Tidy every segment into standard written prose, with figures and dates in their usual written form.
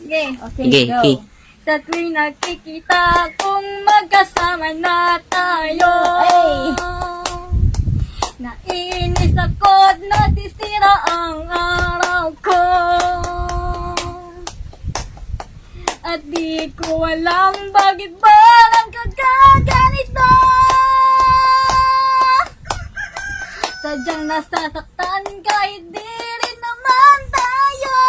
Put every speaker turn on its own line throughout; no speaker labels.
Okay,
Sige,
go.
sige.
Sa tuwing nakikita kung magkasama na tayo. Naiinis ako't nasisira ang araw ko. At di ko alam bakit ba nagkakaganito. Sadyang nasasaktan kahit di rin naman tayo.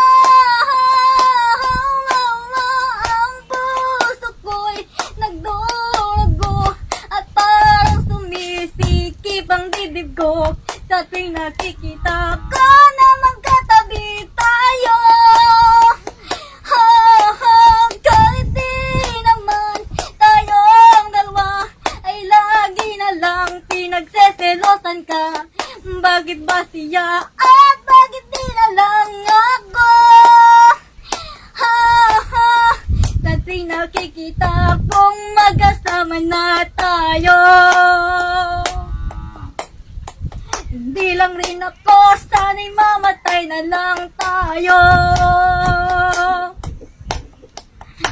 Ang puso ko'y nagdurugo at parang sumisikip ang dibdib ko. Sa tuwing nakikita ko na magkatabi tayo. Kahit di naman tayong dalawa ay lagi na lang pinagseselosan ka. Bakit ba siya at bakit di na lang ako? Sa tuwing nakikita kong magkasama na tayo. Hindi lang rin ako, sana'y mamatay na lang tayo.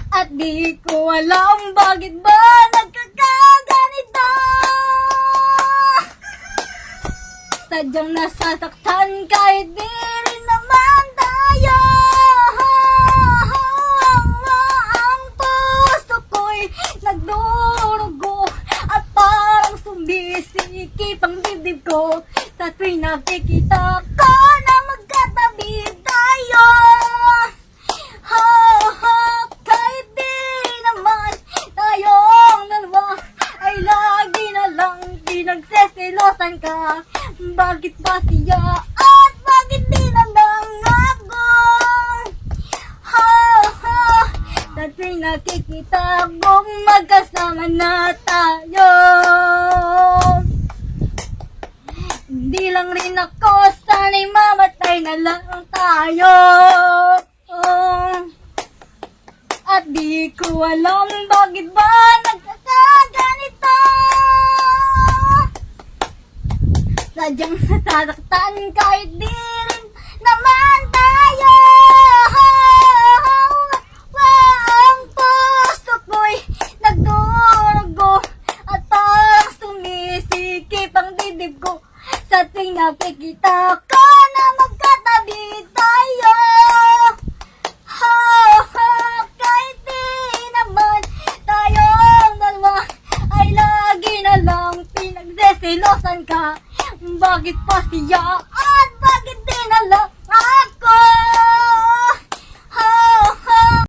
At di ko alam bakit ba nagkakaganito. Sadyang nasasaktan kahit di rin naman tayo. Ang puso ko'y nagdurugo at parang sumisikip ang dibdib ko. Sa tuwing nakikita ko na magkatabi tayo. Kahit di naman tayong dalawa ay lagi na lang pinagseselosan ka. Bakit ba siya at bakit di na lang ako? Sa tuwing nakikita kong magkasama na tayo. Hindi lang rin ako, sana'y mamatay na lang tayo. At di ko alam bakit ba nagkakaganito. Sadyang nasasaktan kahit di rin naman tayo. Ang puso ko'y nagdurugo at parang sumisikip ang dibdib ko. Sa tuwing nakikita ko na magkatabi tayo. Kahit di naman tayong dalawa ay lagi na lang pinagseselosan ka. Bakit pa siya